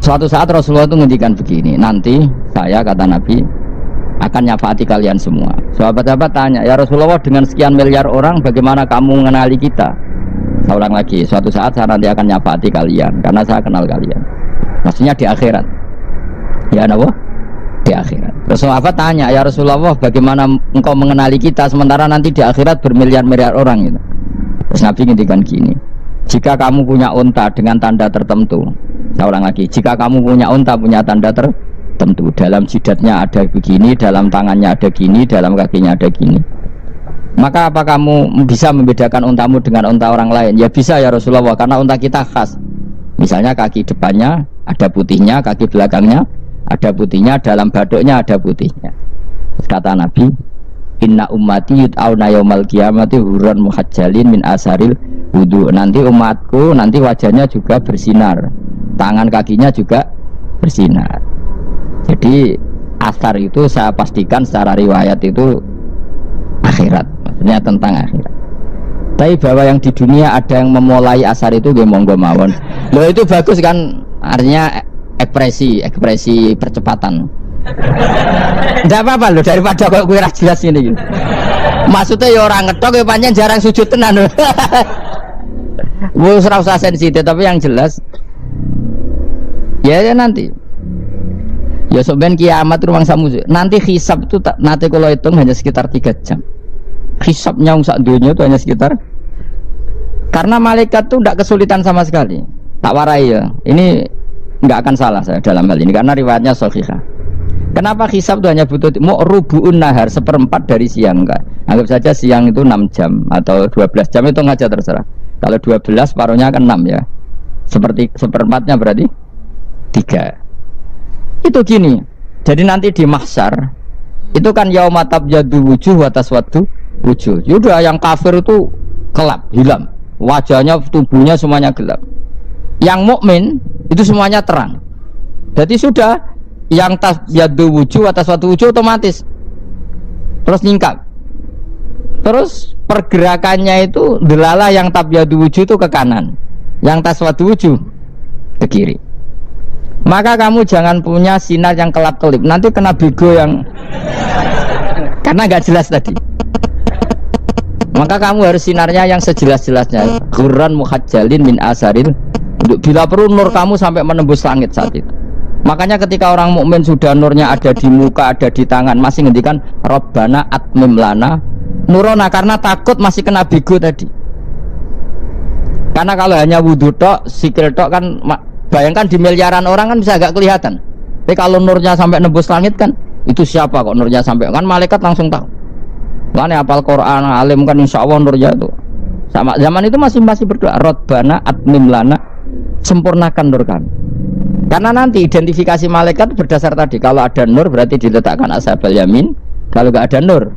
Suatu saat Rasulullah itu ngendikan begini, nanti saya kata Nabi akan nyafaati kalian semua. Sahabat-sahabat tanya, ya Rasulullah dengan sekian miliar orang bagaimana kamu mengenali kita? Saya ulang lagi, suatu saat saya nanti akan nyafaati kalian karena saya kenal kalian. Maksudnya di akhirat. Ya Allah, di akhirat. Terus sahabat tanya, ya Rasulullah bagaimana engkau mengenali kita sementara nanti di akhirat bermiliar-miliar orang gitu. Terus Nabi ngendikan gini, jika kamu punya unta dengan tanda tertentu, saya ulang lagi, jika kamu punya unta punya tanda tertentu, dalam jidatnya ada begini, dalam tangannya ada gini, dalam kakinya ada gini, maka apa kamu bisa membedakan untamu dengan unta orang lain? Ya bisa ya Rasulullah, karena unta kita khas. Misalnya kaki depannya ada putihnya, kaki belakangnya ada putihnya, dalam baduknya ada putihnya. Kata Nabi, inna ummati yud'auna yaumal qiyamati hurran muhajjalin min asaril wudu. Nanti umatku nanti wajahnya juga bersinar, tangan kakinya juga bersinar. Jadi asar itu saya pastikan secara riwayat itu akhirat, maksudnya tentang akhirat. Tapi bahwa yang di dunia ada yang memulai asar itu gue monggo mawon. Loh itu bagus kan, artinya ekspresi percepatan. Tidak apa-apa loh, daripada kok gue jelas ini gitu. Maksudnya ya orang ngetok ya panjang jarang sujud tenan. Gue serasa sensitif tapi yang jelas ya nanti ya soben kiamat ruang samu nanti hisab itu nanti kalau hitung hanya sekitar 3 jam. Hisabnya sak dunia itu hanya sekitar, karena malaikat tuh tidak kesulitan sama sekali. Tak warai ya, ini nggak akan salah saya dalam hal ini karena riwayatnya sahihah. Kenapa hisab itu hanya butuh mau rubu'un nahar, 1/4 dari siang enggak? Anggap saja siang itu 6 jam atau 12 jam itu aja terserah. Kalau 12 paruhnya kan 6 ya. Seperti 1/4-nya berarti 3. Itu gini. Jadi nanti di mahsyar itu kan yaumatab jadu wujuh wa taswaddu wujuh. Yaudah yang kafir itu gelap, hilang. Wajahnya, tubuhnya semuanya gelap. Yang mukmin itu semuanya terang. Jadi sudah yang tasyadu wujuh atas suatu wujuh otomatis terus nyingkap. Terus pergerakannya itu delala yang tabyadu wujuh itu ke kanan, yang taswadu wujuh ke kiri. Maka kamu jangan punya sinar yang kelap-kelip, nanti kena bego yang karena nggak jelas tadi. Maka kamu harus sinarnya yang sejelas-jelasnya, ghurran muhajjalin min asaril. Bila perlu nur kamu sampai menembus langit saat itu. Makanya ketika orang mukmin sudah nurnya ada di muka, ada di tangan, masih ngendikan Rabbana atmim lana nurona, karena takut masih kena bego tadi. Karena kalau hanya wudhu tok, sikil tok kan, bayangkan di miliaran orang kan bisa agak kelihatan. Tapi kalau nurnya sampai nembus langit kan, itu siapa kok nurnya sampai, kan malaikat langsung tahu. Makanya hafal Quran, alim kan insya Allah nurnya itu. Sama zaman itu masih berdoa Rabbana atmim lana, sempurnakan nur kami. Karena nanti identifikasi malaikat berdasar tadi, kalau ada nur berarti diletakkan ashabal yamin, kalau nggak ada nur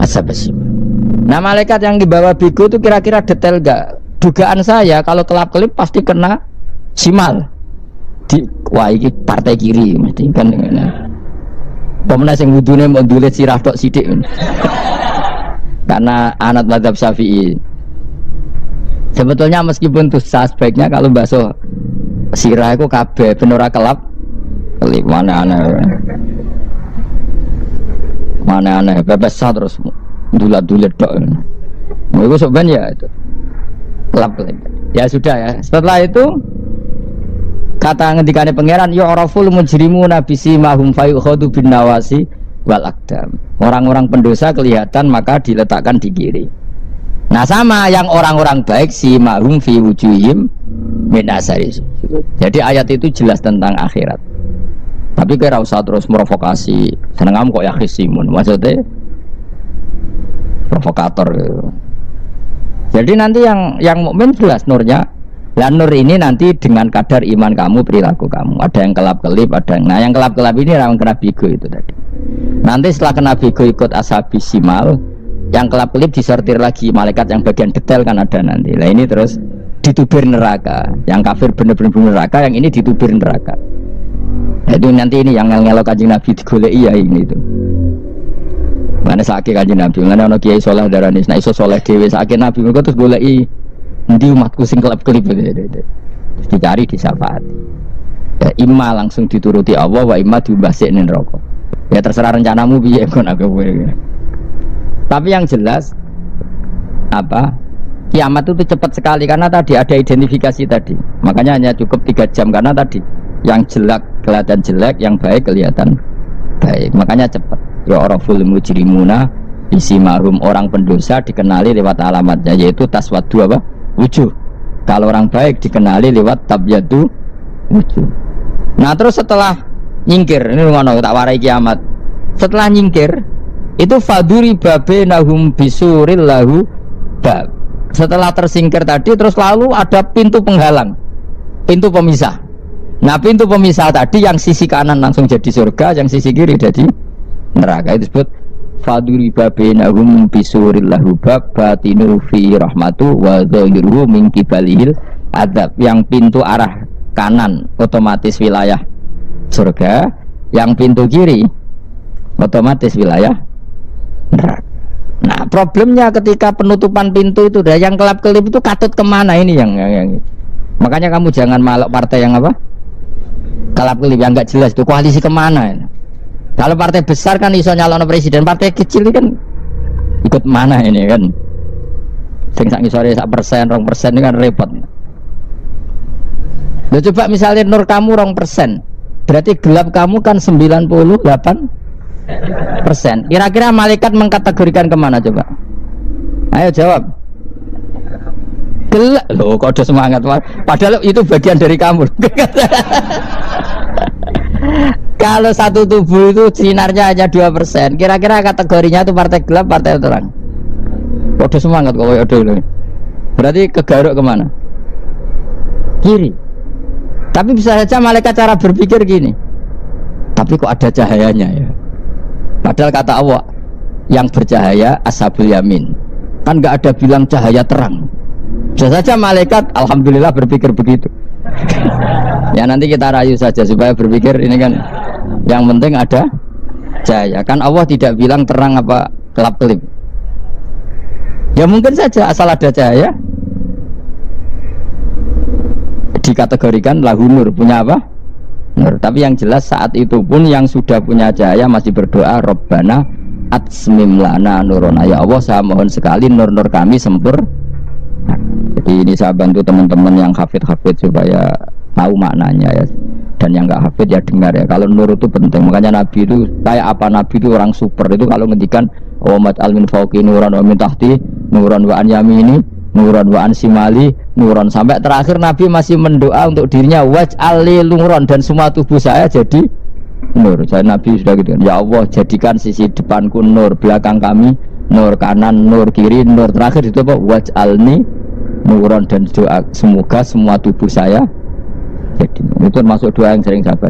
ashabal shimal. Nah malaikat yang dibawa bego itu kira-kira detail nggak? Dugaan saya kalau kelap-kelip pasti kena simal. Wah ini partai kiri mesti kan. Pemenang yang wudhunya mau dulit sirah tok sidik. Karena anak mazhab Syafi'i. Sebetulnya meskipun tuh sebaiknya kalau basuh sirah itu kabeh benora kelap mana aneh bebas terus dulat-dulit dok. Itu sebenarnya itu kelap. Ya sudah ya. Setelah itu kata ngendikane pangeran yu'raful mujrimuna bisimahum fayukhadu bin nawasi wal aqdam. Orang-orang pendosa kelihatan maka diletakkan di kiri. Nah sama yang orang-orang baik simahum fi wujuhim min asari. Jadi ayat itu jelas tentang akhirat. Tapi kira usah terus provokasi. Seneng kamu kok ya khisimun. Maksudnya provokator gitu. Jadi nanti yang mukmin jelas nurnya. Lah nur ini nanti dengan kadar iman kamu, perilaku kamu. Ada yang kelap-kelip, ada yang. Nah yang kelap-kelip ini orang kena bigo itu tadi. Nanti setelah kena bigo ikut ashabis simal, yang kelap-kelip disortir lagi malaikat yang bagian detail kan ada nanti. Lah ini terus ditubir neraka. Yang kafir bener-bener neraka, yang ini ditubir neraka. Nah, itu nanti ini yang ngel-ngelok Kanjeng Nabi digoleki ya ini itu. Mana sakit Kanjeng Nabi, mana ono kiai saleh darani nek iso saleh dhewe sakit Nabi mergo terus goleki endi umatku sing kelap-kelip terus dicari disyafaati. Ya, imma langsung dituruti Allah, wa imma diumbasik ning neraka. Ya terserah rencanamu piye kon aku kowe. Tapi yang jelas apa? Kiamat itu cepat sekali karena tadi ada identifikasi tadi. Makanya hanya cukup 3 jam karena tadi yang jelek kelihatan jelek, yang baik kelihatan baik. Makanya cepat. Ya oraful mujrimuna bisimahum, orang pendosa dikenali lewat alamatnya yaitu taswaddu apa? Wujuh. Kalau orang baik dikenali lewat tabyadu wujuh. Nah, terus setelah nyingkir, ini ngono tak warai kiamat. Setelah nyingkir itu faduri babenahum bisuril lahu bab. Setelah tersingkir tadi terus lalu ada pintu penghalang, pintu pemisah. Nah, pintu pemisah tadi yang sisi kanan langsung jadi surga, yang sisi kiri jadi neraka. Itu disebut faduri babenahum bisuril lahu bab batinu fi rahmatu wa dhahiruhu min qibalihil adab. Yang pintu arah kanan otomatis wilayah surga, yang pintu kiri otomatis wilayah neraka. Nah, problemnya ketika penutupan pintu itu dah yang kelap-kelip itu katut kemana ini yang makanya kamu jangan malak partai yang apa kelap-kelip yang nggak jelas itu koalisi kemana ini. Kalau partai besar kan iso nyalon presiden, partai kecil ini kan ikut mana ini kan sing sak ngisore 1%, 2% ini kan repot. Loh, coba misalnya nur kamu 2%, berarti gelap kamu kan 98%. Kira-kira malaikat mengkategorikan kemana coba? Ayo jawab. Gelap. Loh, kok udah semangat. Padahal itu bagian dari kamu. Kalau satu tubuh itu sinarnya hanya 2%, kira-kira kategorinya itu partai gelap, partai terang. Kok udah semangat kok udah. Berarti kegaruk kemana? Kiri. Tapi bisa saja malaikat cara berpikir gini. Tapi kok ada cahayanya ya? Padahal kata Allah yang bercahaya ashabul yamin, kan nggak ada bilang cahaya terang. Bisa saja malaikat alhamdulillah berpikir begitu. Ya nanti kita rayu saja supaya berpikir ini kan yang penting ada cahaya. Kan Allah tidak bilang terang apa kelap-kelip. Ya mungkin saja asal ada cahaya dikategorikan lahu nur, punya apa? Nur. Tapi yang jelas saat itu pun yang sudah punya cahaya masih berdoa Rabbana atsmim lana nurona, ya Allah saya mohon sekali nur-nur kami sempurna. Jadi ini saya bantu teman-teman yang hafid supaya tahu maknanya ya, dan yang nggak hafid ya dengar ya. Kalau nur itu penting, makanya Nabi itu kayak apa? Nabi itu orang super itu kalau ngendikan wa maj'al min fawqi nuran wa min tahti nuran wa an yamini nuran wa an simali nuran, sampai terakhir Nabi masih mendoa untuk dirinya waj'al li nuran, dan semua tubuh saya jadi nur. Saya Nabi sudah gitu kan, ya Allah jadikan sisi depanku nur, belakang kami nur, kanan nur, kiri nur, terakhir itu apa? Waj'alni nuran, dan doa semoga semua tubuh saya jadi nur. Itu termasuk doa yang sering saya baca.